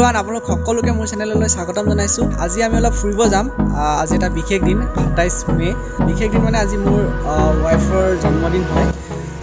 Everyone আপোনালোক সকলোকে মোৰ চেনেললৈ স্বাগতম জনাইছোঁ। আজি আমি অলপ ফুৰিব যাম। আজি এটা বিশেষ দিন ২৭ মে। বিশেষ দিন মানে আজি মোৰ ৱাইফৰ জন্মদিন হয়।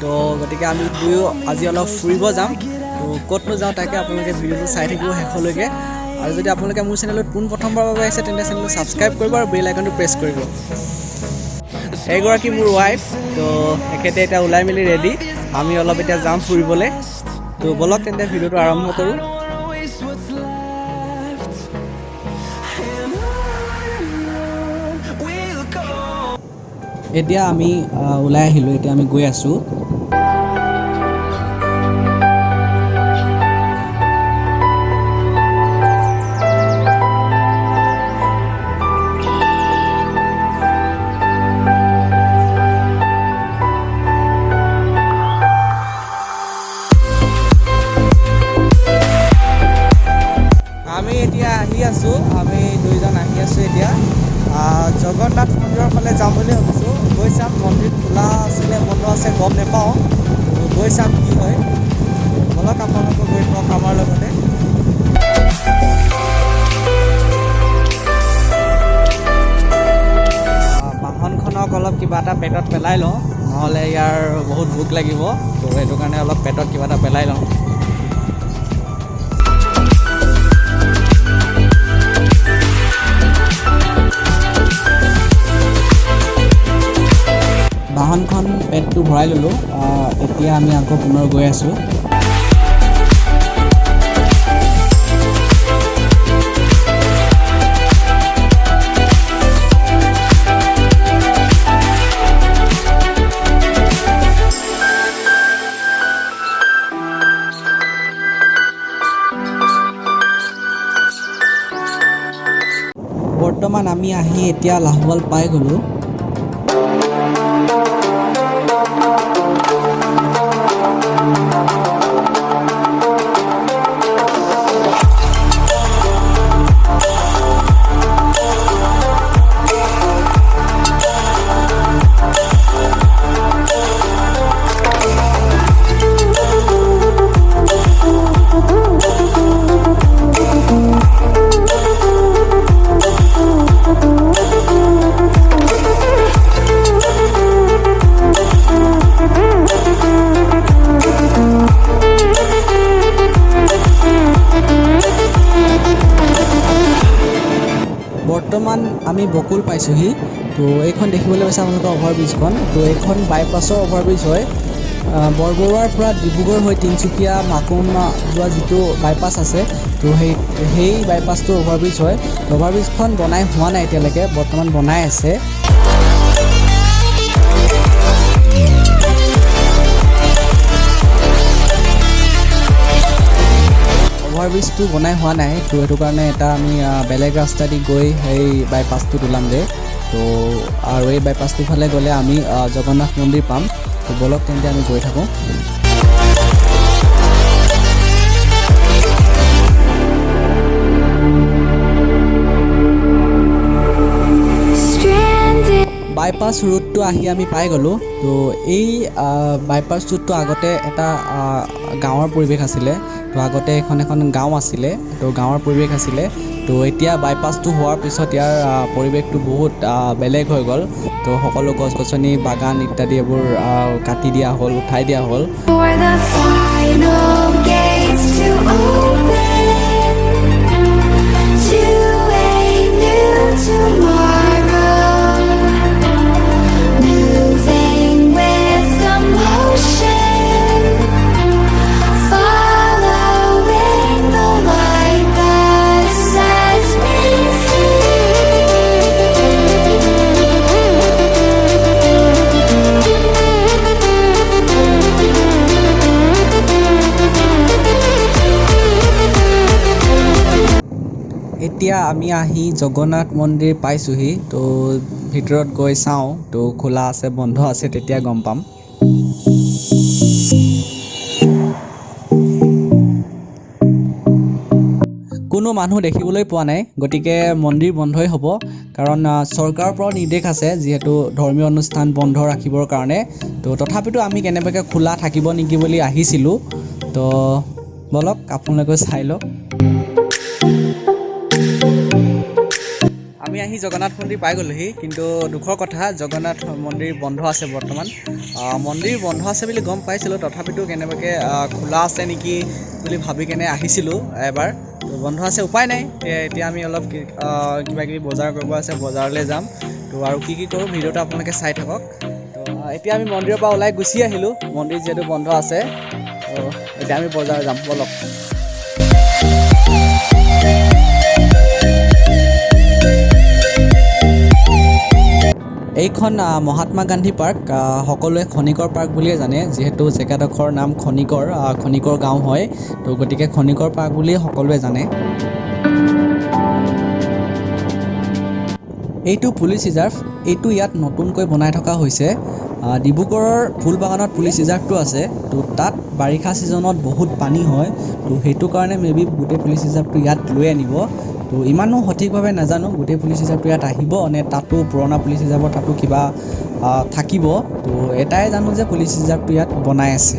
তো গতিকে আমি দুয়ো আজি অলপ ফুৰিব যাম। তো ক'তনো যাওঁ তাকে আপোনালোকে ভিডিঅ'টো চাই থাকিব শেষলৈকে। আৰু যদি আপোনালোকে মোৰ চেনেলত পোনপ্ৰথমবাৰৰ বাবে আহিছে তেন্তে চেনেলটো ছাবস্ক্ৰাইব কৰিব আৰু বেল আইকনটো প্ৰেছ কৰিব। এইগৰাকী মোৰ ৱাইফ। তো এখেতে এতিয়া ওলাই মেলি ৰেডি। আমি অলপ এতিয়া যাম ফুৰিবলৈ। তো বলক তেন্তে ভিডিঅ'টো আৰম্ভ কৰোঁ। এতিয়া আমি ওলাই আহিলোঁ। এতিয়া আমি গৈ আছোঁ। আমি এতিয়া আহি আছোঁ। আমি দুইজন আহি আছোঁ এতিয়া জগন্নাথ মন্দিৰৰ ফালে যাম বুলি ভাবিছোঁ। গৈ চাম মন্দিৰ খোলা আছিলে বন্ধ আছে গম নাপাওঁ। গৈ চাম কি হয়। বলক আপোনালোকক গৈ পাওক আমাৰ লগতে। বাহনখনক অলপ কিবা এটা পেটত পেলাই লওঁ, নহ'লে ইয়াৰ বহুত ভোক লাগিব। তো সেইটো কাৰণে অলপ পেটত কিবা এটা পেলাই লওঁ। বাহনখন পেটটো ভৰাই ল'লোঁ। এতিয়া আমি আকৌ পুনৰ গৈ আছোঁ। বৰ্তমান আমি আহি এতিয়া লাহোৱাল পাই গ'লোঁ। বৰ্তমান আমি বকুল পাইছোঁহি। তো এইখন দেখিবলৈ পাইছে আপোনালোকৰ অভাৰব্ৰিজখন। তো এইখন বাইপাছৰ অভাৰব্ৰিজ হয়। বৰবৰুৱাৰ পৰা ডিব্ৰুগড় হৈ তিনিচুকীয়া মাকুম যোৱা যিটো বাইপাছ আছে, তো সেই বাইপাছটো অভাৰব্ৰিজ হয়। অভাৰব্ৰিজখন বনাই হোৱা নাই এতিয়ালৈকে, বৰ্তমান বনাই আছে। অভাৰব্ৰিজটো বনাই হোৱা নাই। তো সেইটো কাৰণে এটা আমি বেলেগ ৰাস্তা দি গৈ সেই বাইপাছটোত ওলামগৈ। তো আৰু এই বাইপাছটোৰ ফালে গ'লে আমি জগন্নাথ মন্দিৰ পাম। তো বলক তেন্তে আমি গৈ থাকোঁ। বাইপাছ ৰুটটো আহি আমি পাই গ'লোঁ। তো এই বাইপাছ ৰুটটো আগতে এটা গাঁৱৰ পৰিৱেশ আছিলে। তো আগতে এখন গাঁও আছিলে। তো গাঁৱৰ পৰিৱেশ আছিলে। তো এতিয়া বাইপাছটো হোৱাৰ পিছত ইয়াৰ পৰিৱেশটো বহুত বেলেগ হৈ গ'ল। তো সকলো গছ গছনি বাগান ইত্যাদি এইবোৰ কাটি দিয়া হ'ল, উঠাই দিয়া হ'ল। এতিয়া আমি আহি জগন্নাথ মন্দিৰ পাইছোঁহি। তো ভিতৰত গৈ চাওঁ, তো খোলা আছে বন্ধ আছে তেতিয়া গম পাম। কোনো মানুহ দেখিবলৈ পোৱা নাই, গতিকে মন্দিৰ বন্ধই হ'ব। কাৰণ চৰকাৰৰ পৰা নিৰ্দেশ আছে যিহেতু ধৰ্মীয় অনুষ্ঠান বন্ধ ৰাখিবৰ কাৰণে। তো তথাপিতো আমি কেনেবাকৈ খোলা থাকিব নেকি বুলি আহিছিলোঁ। তো বলক আপোনালোকে চাই লওক। আহি জগন্নাথ মন্দিৰ পাই গ'লোহি, কিন্তু দুখৰ কথা জগন্নাথ মন্দিৰ বন্ধ আছে বৰ্তমান। মন্দিৰ বন্ধ আছে বুলি গম পাইছিলোঁ, তথাপিতো কেনেবাকৈ খোলা আছে নেকি বুলি ভাবি কেনে আহিছিলোঁ এবাৰ। তো বন্ধ আছে, উপায় নাই। এতিয়া আমি অলপ কিবা কিবি বজাৰ কৰিব আছে, বজাৰলৈ যাম। তো আৰু কি কৰোঁ ভিডিঅ'টো আপোনালোকে চাই থাকক। তো এতিয়া আমি মন্দিৰৰ পৰা ওলাই গুচি আহিলোঁ, মন্দিৰ যিহেতু বন্ধ আছে। তো এতিয়া আমি বজাৰ যাম, ব'লক। এইখন মহাত্মা গান্ধী পাৰ্ক, সকলোৱে খনিকৰ পাৰ্ক বুলিয়ে জানে, যিহেতু জেগাডোখৰ নাম খনিকৰ গাঁও হয়। তো গতিকে খনিকৰ পাৰ্ক বুলিয়ে সকলোৱে জানে। এইটো পুলিচ ৰিজাৰ্ভ, এইটো ইয়াত নতুনকৈ বনাই থকা হৈছে। ডিব্ৰুগড়ৰ ফুলবাগানত পুলিচ ৰিজাৰ্ভটো আছে। তো তাত বাৰিষা ছিজনত বহুত পানী হয়, তো সেইটো কাৰণে মেবি গোটেই পুলিচ ৰিজাৰ্ভটো ইয়াত লৈ আনিব। তো ইমানো সঠিকভাৱে নাজানো গোটেই পুলিচ ৰিজাৰ্ভটো ইয়াত আহিব নে তাতো পুৰণা পুলিচ ৰিজাৰ্ভৰ তাতো কিবা থাকিব। তো এটাই জানো যে পুলিচ ৰিজাৰ্ভটো ইয়াত বনাই আছে।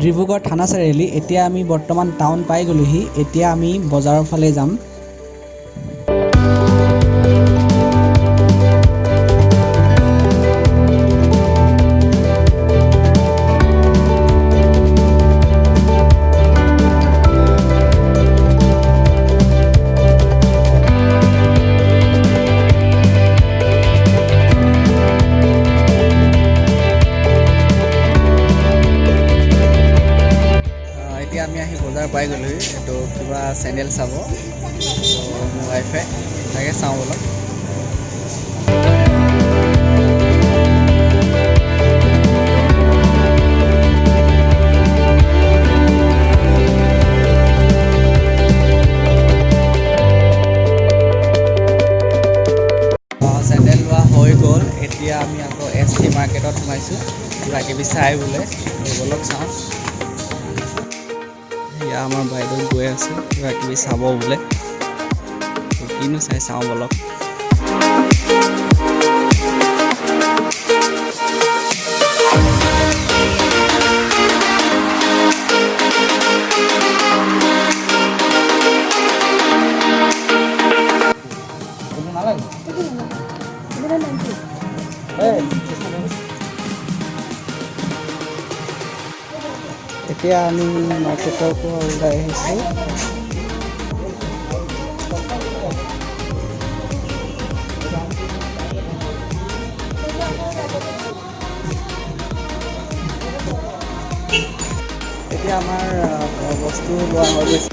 ডিব্ৰুগড় থানা চাৰিআলি, এতিয়া আমি বৰ্তমান টাউন পাই গ'লোহি। এতিয়া আমি বজাৰৰ ফালে যাম। আমি আহি বজাৰ পাই গ'লোহি। এইটো কিবা চেণ্ডেল চাব, মোৰ ৱাইফে তাকে চাওঁ অলপ। চেণ্ডেল লোৱা হৈ গ'ল। এতিয়া আমি আকৌ ST মাৰ্কেটত সোমাইছোঁ কিবা কিবি চাই বোলে, অলপ চাওঁ। এয়া আমাৰ বাইদেউ গৈ আছে কিবা কিবি চাব বোলে, কিনো চাওঁ বলক। এতিয়া আমি মাৰ্কেটৰ পৰা ওলাই আহিছোঁ। এতিয়া আমাৰ বস্তু লোৱা হৈ গৈছে।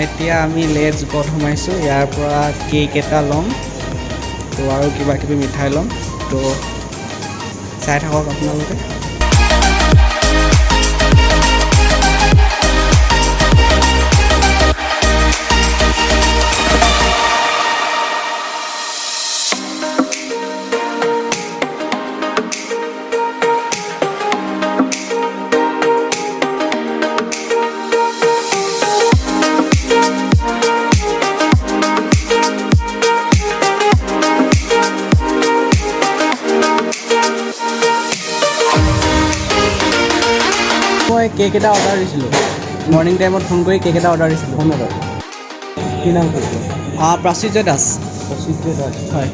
এতিয়া আমি লেজ জোপত সোমাইছোঁ। ইয়াৰ পৰা কেক এটা ল'ম, তো আৰু কিবা কিবি মিঠাই ল'ম। তো চাই থাকক আপোনালোকে। মই কেক এটা অৰ্ডাৰ দিছিলোঁ। মৰ্ণিং টাইমত ফোন কৰি কেক এটা অৰ্ডাৰ দিছিলোঁ। ধন্যবাদ। কি নাম কৈছে? প্ৰাচুৰ্য দাস। প্ৰসিদ্ধ দাস। হয়।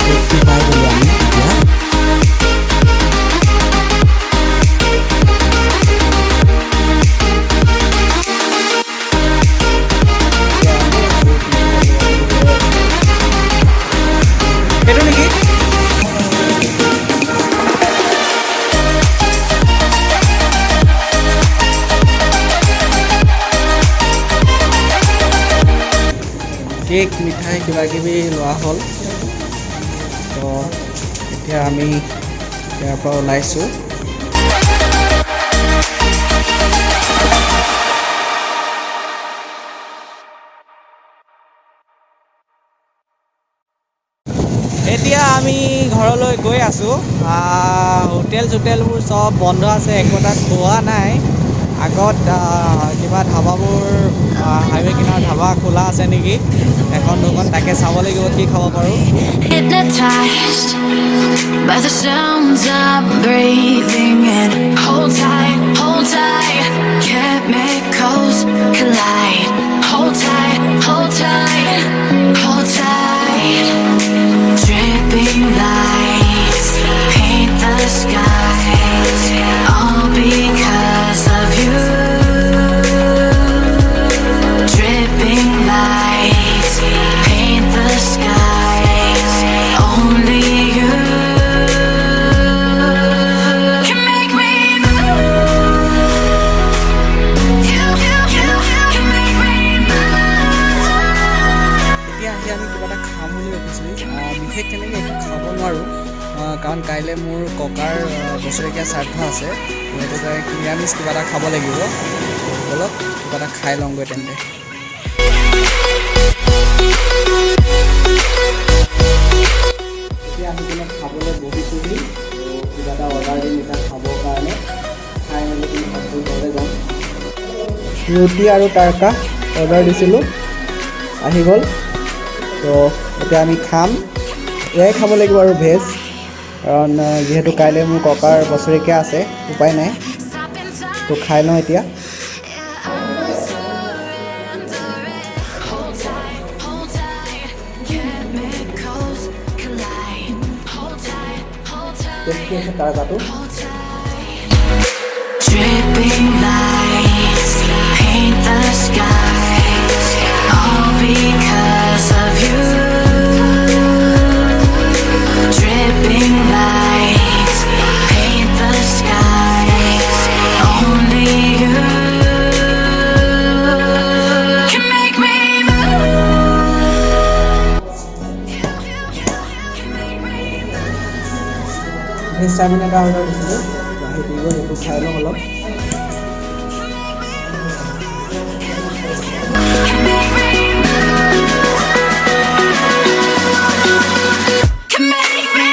কেকটো পাই গ'লোঁ আমি এতিয়া। সেইটো নেকি? কেক মিঠাই কিবা কিবি লোৱা হ'ল। তো এতিয়া আমি ইয়াৰ পৰা ওলাইছোঁ। এতিয়া আমি ঘৰলৈ গৈ আছোঁ। হোটেল চোটেলবোৰ চব বন্ধ আছে, একো তাত খোৱা নাই। আগত কিবা ধাবাবোৰ হাইৱে কিনাৰ ধাবা খোলা আছে নেকি, এখন দুখন, তাকে চাব লাগিব কি খাব পাৰোঁ। Hypnotized by the sounds I'm breathing in. Hold tight, chemicals collide. Hold tight, hold tight, hold tight. Dripping lights paint the skies, all because of you. Dripping lights paint the skies, only you can make me move. You can make me move. এতিয়া আহি আমি কিবা এটা খাম বুলি ভাবিছোঁ। বিশেষ তেনেকৈ একো খাব নোৱাৰোঁ, কাৰণ কাইলৈ মোৰ ককাৰ বছৰেকীয়া শ্ৰাদ্ধ আছে। সেইটো কাৰণে নিৰামিষ কিবা এটা খাব লাগিব। অলপ কিবা এটা খাই লওঁগৈ তেন্তে। এতিয়া আমি কিনে খাবলৈ বহিছোঁহি। কিবা এটা অৰ্ডাৰ দিম এতিয়া খাবৰ কাৰণে। খাই মেলি কিনে সকলো ঘৰলৈ যাম। ৰুটি আৰু তাৰকা অৰ্ডাৰ দিছিলোঁ, আহি গ'ল। তো এতিয়া আমি খাম। এয়াই খাব লাগিব আৰু ভেজ, কাৰণ যিহেতু কাইলৈ মোৰ ককাৰ বছৰেকীয়া আছে, উপায় নাই। তো খাই লওঁ এতিয়া। Chemicals collide. Hold tight, tasty আছে তাৰকাটো। dripping lights paint the skies, all because of you. Dripping lights paint the skies, only you can make me move. Veg chowmein এটা অৰ্ডাৰ দিছিলোঁ, আহি দি গ'ল। এইটো খাই লওঁ অলপ। Can make me.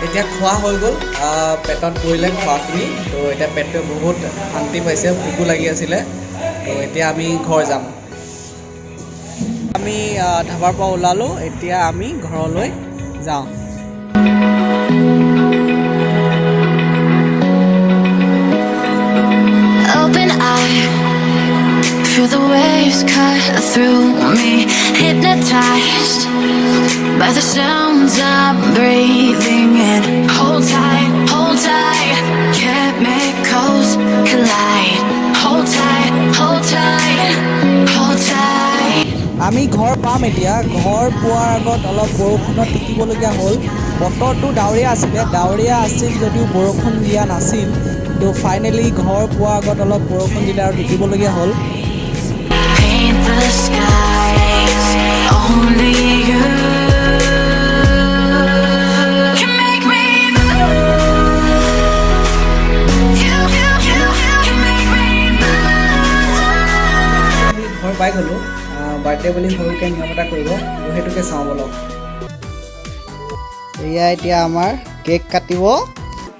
এতিয়া খোৱা হৈ গ'ল, পেটত পৰিলে খোৱাখিনি। তো এতিয়া পেটটোৱে বহুত শান্তি পাইছে, ভোকো লাগি আছিলে। তো এতিয়া আমি ঘৰ যাম। আমি ধাবাৰ পৰা ওলালোঁ, এতিয়া আমি ঘৰলৈ যাওঁ। Open eye, feel the waves cut through me. Hypnotized by the sounds I'm breathing in. Hold tight, chemicals collide. Hold tight, hold tight, hold tight. আমি ঘৰ পাম এতিয়া। ঘৰ পোৱাৰ আগত অলপ বৰষুণত তিতিবলগীয়া হ'ল। বতৰটো ডাৱৰীয়া আছিল যদিও বৰষুণ দিয়া নাছিল। তো ফাইনেলি ঘৰ পোৱাৰ আগত অলপ বৰষুণ দিলে আৰু তিতিবলগীয়া হ'ল। Paint the skies, only you can make me move. You can make me move. আমি ঘৰ পাই গ'লোঁ। বাট বাৰ্থডে বুলি সৰুকৈ নিয়ম এটা কৰিব তো সেইটোকে চাওঁ বলক এয়া এতিয়া আমাৰ কেক কাটিব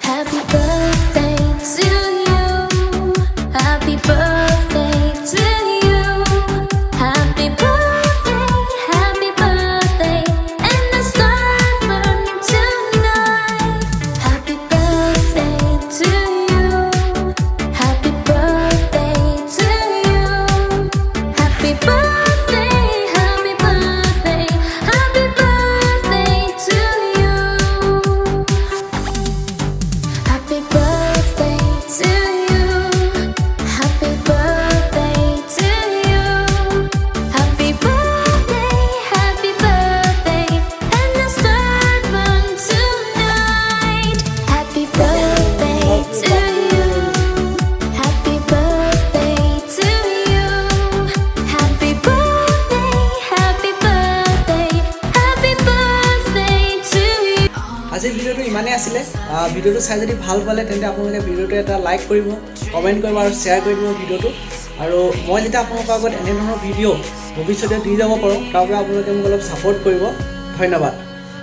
Happy birthday to you. Happy birthday to you. Happy birthday, and the sun burn tonight. Happy birthday to you. Happy birthday to you. Happy birthday, happy birthday, happy birthday to you. Happy birthday to you. Happy birthday to you. Happy birthday, and the sun burn tonight. Happy birthday to you. Happy birthday to you. Happy birthday, happy birthday, happy birthday to you. আজিৰ ভিডিঅ'টো ইমানেই আছিলে ভিডিঅ'টো চাই যদি ভাল পালে তেন্তে আপোনালোকে ভিডিঅ'টো এটা লাইক কৰিব কমেণ্ট কৰিব আৰু শ্বেয়াৰ কৰি দিব ভিডিঅ'টো আৰু মই যেতিয়া আপোনালোকৰ আগত এনেধৰণৰ ভিডিঅ' ভৱিষ্যতে দি যাব পাৰোঁ তাৰ পৰা আপোনালোকে মোক অলপ ছাপোৰ্ট কৰিব ধন্যবাদ